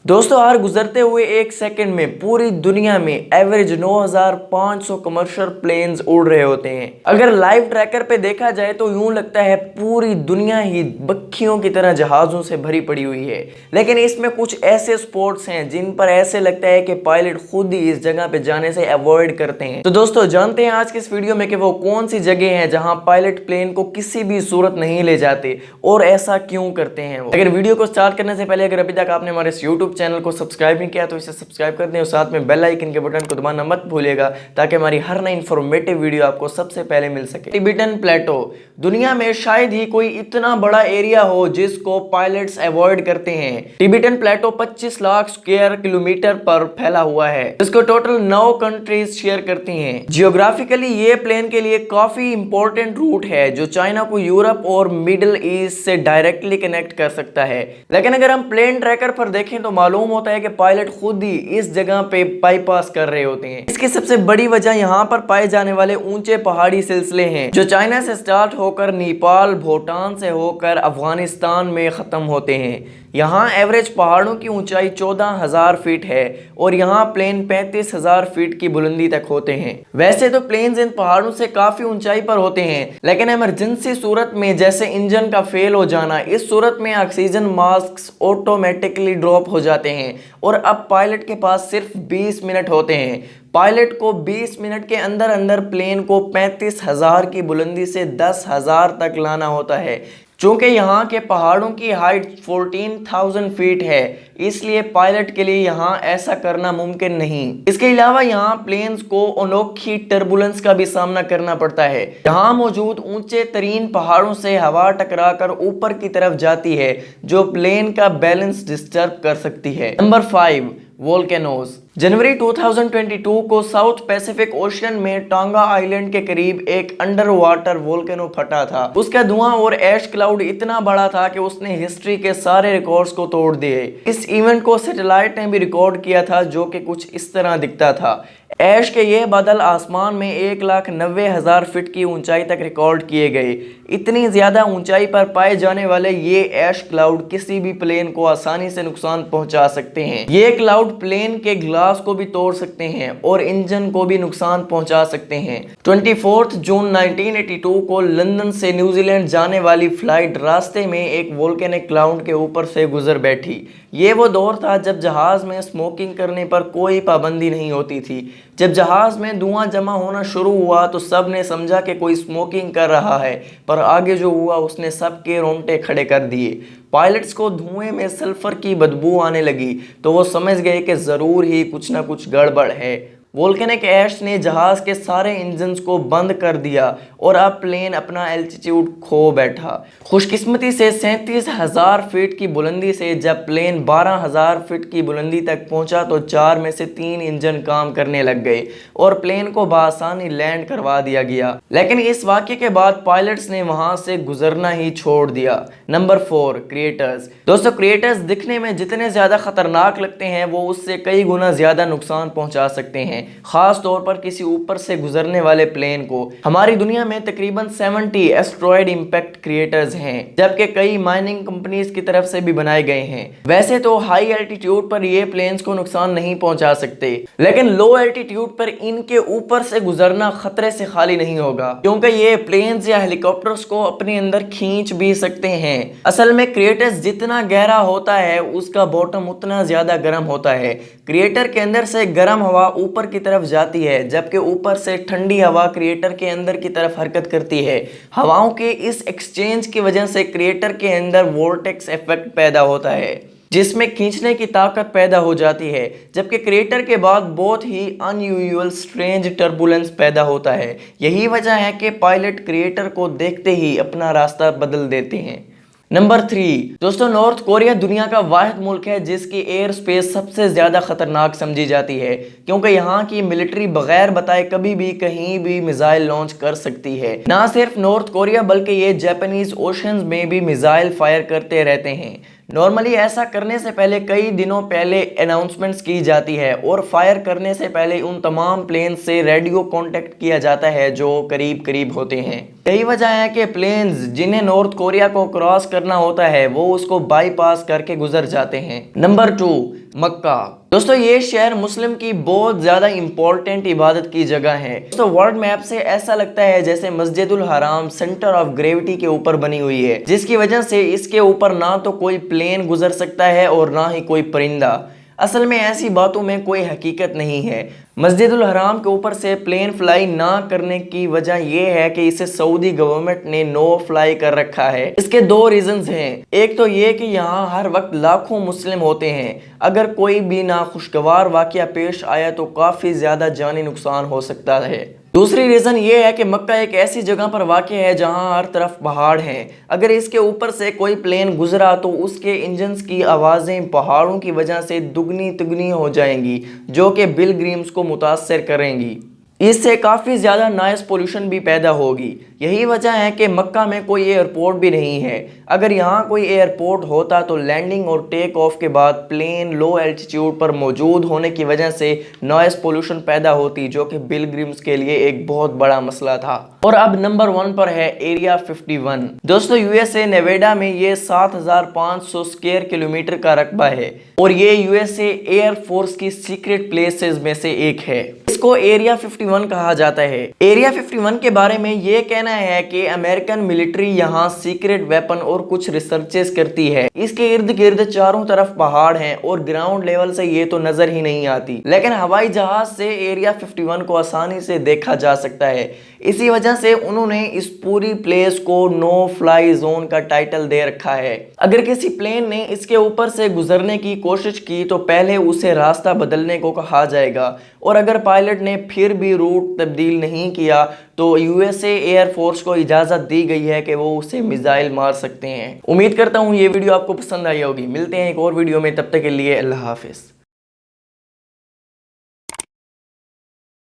दोस्तों हर गुजरते हुए एक सेकंड में पूरी दुनिया में एवरेज 9500 कमर्शियल प्लेन्स उड़ रहे होते हैं। अगर लाइव ट्रैकर पे देखा जाए तो यूं लगता है पूरी दुनिया ही बख्खियों की तरह जहाजों से भरी पड़ी हुई है। लेकिन इसमें कुछ ऐसे स्पॉट्स हैं जिन पर ऐसे लगता है कि पायलट खुद ही इस जगह पे जाने से अवॉइड करते हैं। तो दोस्तों जानते हैं आज के इस वीडियो में कि वो कौन सी जगह है जहां पायलट प्लेन को किसी भी सूरत नहीं ले जाते और ऐसा क्यों करते हैं वो। अगर वीडियो को स्टार्ट करने से पहले अगर अभी तक आपने हमारे यूट्यूब चैनल को सब्सक्राइब नहीं किया तो इसे सब्सक्राइब कर दें और साथ में बेल आइकन के बटन को दबाना मत भूलिएगा ताकि हमारी हर नई इंफॉर्मेटिव वीडियो आपको सबसे पहले मिल सके। टिबेटन प्लेटो दुनिया में शायद ही कोई इतना बड़ा एरिया हो जिसको पायलट्स अवॉइड करते हैं। टिबेटन प्लेटो 25 लाख स्क्वायर किलोमीटर पर फैला हुआ है, इसको टोटल 9 कंट्रीज शेयर करती हैं। जियोग्राफिकली ये प्लेन के लिए काफी इंपॉर्टेंट रूट है जो चाइना को यूरोप और मिडिल ईस्ट से डायरेक्टली कनेक्ट कर सकता है। लेकिन अगर हम प्लेन ट्रैकर पर देखें तो मालूम होता है कि पायलट खुद ही इस जगह पे बाईपास कर रहे होते हैं। इसकी सबसे बड़ी वजह यहाँ पर पाए जाने वाले ऊंचे पहाड़ी सिलसिले हैं जो चाइना से स्टार्ट होकर नेपाल, भूटान से होकर अफगानिस्तान में खत्म होते हैं। यहाँ एवरेज पहाड़ों की ऊंचाई 14,000 फीट है और यहाँ प्लेन 35,000 फीट की बुलंदी तक होते हैं। वैसे तो प्लेन्स इन पहाड़ों से काफी ऊंचाई पर होते हैं, लेकिन इमरजेंसी सूरत में जैसे इंजन का फेल हो जाना, इस सूरत में ऑक्सीजन मास्क ऑटोमेटिकली ड्रॉप हो जाते हैं और अब पायलट के पास सिर्फ 20 मिनट होते हैं। पायलट को 20 मिनट के अंदर अंदर प्लेन को 35,000 की बुलंदी से 10,000 तक लाना होता है। चूंकि यहाँ के पहाड़ों की हाइट 14,000 फीट है, इसलिए पायलट के लिए यहाँ ऐसा करना मुमकिन नहीं। इसके अलावा यहाँ प्लेन्स को अनोखी टर्बुलेंस का भी सामना करना पड़ता है। यहाँ मौजूद ऊंचे तरीन पहाड़ों से हवा टकराकर ऊपर की तरफ जाती है जो प्लेन का बैलेंस डिस्टर्ब कर सकती है। Number 5 volcanoes. जनवरी 2022 को साउथ पैसिफिक ओशन में टोंगा आइलैंड के करीब एक अंडर वाटर वोल्केनो फटा था। उसका धुआं और ऐश क्लाउड इतना बड़ा था कि उसने हिस्ट्री के सारे रिकॉर्ड्स को तोड़ दिए। इस इवेंट को सैटेलाइट ने भी रिकॉर्ड किया था जो कि कुछ इस तरह दिखता था। ऐश के ये बादल आसमान में 1,90,000 फीट की ऊंचाई तक रिकॉर्ड किए गए। इतनी ज्यादा ऊंचाई पर पाए जाने वाले ये ऐश क्लाउड किसी भी प्लेन को आसानी से नुकसान पहुंचा सकते हैं। ये क्लाउड प्लेन के ग्लास को भी तोड़ सकते हैं और इंजन को भी नुकसान पहुंचा सकते हैं। 24 जून 1982 को लंदन से न्यूजीलैंड जाने वाली फ्लाइट रास्ते में एक वोल्केनिक क्लाउड के ऊपर से गुजर बैठी। ये वो दौर था जब जहाज में स्मोकिंग करने पर कोई पाबंदी नहीं होती थी। जब जहाज में धुआं जमा होना शुरू हुआ तो सब ने समझा कि कोई स्मोकिंग कर रहा है, पर आगे जो हुआ उसने सबके रोंगटे खड़े कर दिए। पायलट्स को धुएं में सल्फर की बदबू आने लगी तो वो समझ गए कि ज़रूर ही कुछ ना कुछ गड़बड़ है। वोल्केनिक ऐश ने जहाज के सारे इंजन्स को बंद कर दिया और अब प्लेन अपना एल्टीट्यूड खो बैठा। खुशकिस्मती से 37,000 फीट की बुलंदी से जब प्लेन 12,000 फीट की बुलंदी तक पहुंचा तो 4 में से 3 इंजन काम करने लग गए और प्लेन को बआसानी लैंड करवा दिया गया। लेकिन इस वाक़ये के बाद पायलट्स ने वहां से गुजरना ही छोड़ दिया। Number 4 creators. दोस्तों क्रिएटर्स दिखने में जितने ज़्यादा खतरनाक लगते हैं वो उससे कई गुना ज़्यादा नुकसान पहुँचा सकते हैं, खास तौर पर किसी ऊपर से गुजरने वाले प्लेन को। हमारी दुनिया में तकरीबन 70 एस्ट्रॉयड इंपैक्ट क्रिएटर्स हैं, जबकि कई माइनिंग कंपनीज की तरफ से भी बनाए गए हैं। वैसे तो हाई एल्टीट्यूड पर ये प्लेन्स को नुकसान नहीं पहुंचा सकते, लेकिन लो एल्टीट्यूड पर इनके ऊपर से गुजरना खतरे से खाली नहीं होगा, क्योंकि ये प्लेन्स या हेलीकॉप्टर्स को अपने अंदर खींच भी सकते हैं। असल में क्रिएटर्स जितना गहरा होता है उसका बॉटम उतना ज्यादा गर्म होता है। क्रिएटर के अंदर से गर्म हवा ऊपर की तरफ जाती है, जबकि ऊपर से ठंडी हवा क्रिएटर के अंदर की तरफ हरकत करती है। हवाओं के इस एक्सचेंज की वजह से क्रिएटर के अंदर वोर्टेक्स इफेक्ट पैदा होता है जिसमें खींचने की ताकत पैदा हो जाती है, जबकि क्रिएटर के बाद बहुत ही अनयूजुअल स्ट्रेंज टर्बुलेंस पैदा होता है। यही वजह है कि पायलट क्रिएटर को देखते ही अपना रास्ता बदल देते हैं। नंबर 3 दोस्तों नॉर्थ कोरिया दुनिया का वाहिद मुल्क है जिसकी एयर स्पेस सबसे ज़्यादा खतरनाक समझी जाती है, क्योंकि यहाँ की मिलिट्री बगैर बताए कभी भी कहीं भी मिसाइल लॉन्च कर सकती है। ना सिर्फ नॉर्थ कोरिया बल्कि ये जापानीज ओशंस में भी मिसाइल फायर करते रहते हैं। नॉर्मली ऐसा करने से पहले कई दिनों पहले अनाउंसमेंट्स की जाती है और फायर करने से पहले उन तमाम प्लेन से रेडियो कांटेक्ट किया जाता है जो करीब करीब होते हैं। यही वजह है कि प्लेन्स जिन्हें नॉर्थ कोरिया को क्रॉस करना होता है वो उसको बाईपास करके गुजर जाते हैं। नंबर 2 मक्का। दोस्तों ये शहर मुस्लिम की बहुत ज्यादा इंपॉर्टेंट इबादत की जगह है। दोस्तों वर्ल्ड मैप से ऐसा लगता है जैसे मस्जिदुल हराम सेंटर ऑफ ग्रेविटी के ऊपर बनी हुई है, जिसकी वजह से इसके ऊपर ना तो कोई प्लेन गुजर सकता है और ना ही कोई परिंदा। असल में ऐसी बातों में कोई हकीकत नहीं है। मस्जिदुल हराम के ऊपर से प्लेन फ्लाई ना करने की वजह यह है कि इसे सऊदी गवर्नमेंट ने नो फ्लाई कर रखा है। इसके दो रीजंस हैं। एक तो ये कि यहाँ हर वक्त लाखों मुस्लिम होते हैं, अगर कोई भी नाखुशगवार वाकया पेश आया तो काफी ज्यादा जानी नुकसान हो सकता है। दूसरी रीजन ये है कि मक्का एक ऐसी जगह पर वाक़ है जहां हर तरफ पहाड़ हैं। अगर इसके ऊपर से कोई प्लेन गुजरा तो उसके इंजन्स की आवाज़ें पहाड़ों की वजह से दुगनी तिगनी हो जाएंगी, जो कि पिलग्रिम्स को मुतासर करेंगी। इससे काफ़ी ज़्यादा नॉइस पोल्यूशन भी पैदा होगी। यही वजह है कि मक्का में कोई एयरपोर्ट भी नहीं है। अगर यहाँ कोई एयरपोर्ट होता तो लैंडिंग और टेक ऑफ के बाद प्लेन लो एल्टीट्यूड पर मौजूद होने की वजह से नॉइस पोल्यूशन पैदा होती, जो कि पिलग्रिम्स के लिए एक बहुत बड़ा मसला था। और अब नंबर 1 पर है एरिया 51। दोस्तों यूएसए नेवाडा में ये 7500 स्क्वायर किलोमीटर का रकबा है और ये यूएसए एयर फोर्स की सीक्रेट प्लेसेस में से एक है। इसको एरिया 51 कहा जाता है। एरिया 51 के बारे में ये कहना है कि अमेरिकन मिलिट्री यहाँ सीक्रेट वेपन और कुछ रिसर्चेस करती है। इसके इर्द गिर्द चारों तरफ पहाड़ हैं और ग्राउंड लेवल से ये तो नजर ही नहीं आती, लेकिन हवाई जहाज से एरिया 51 को आसानी से देखा जा सकता है। इसी वजह से उन्होंने इस पूरी प्लेस को नो फ्लाई जोन का टाइटल दे रखा है। अगर किसी प्लेन ने इसके ऊपर से गुजरने की कोशिश की तो पहले उसे रास्ता बदलने को कहा जाएगा, और अगर पायलट ने फिर भी रूट तब्दील नहीं किया तो यूएसए एयर फोर्स को इजाज़त दी गई है कि वो उसे मिसाइल मार सकते हैं। उम्मीद करता हूँ ये वीडियो आपको पसंद आई होगी। मिलते हैं एक और वीडियो में, तब तक के लिए अल्लाह हाफिज़।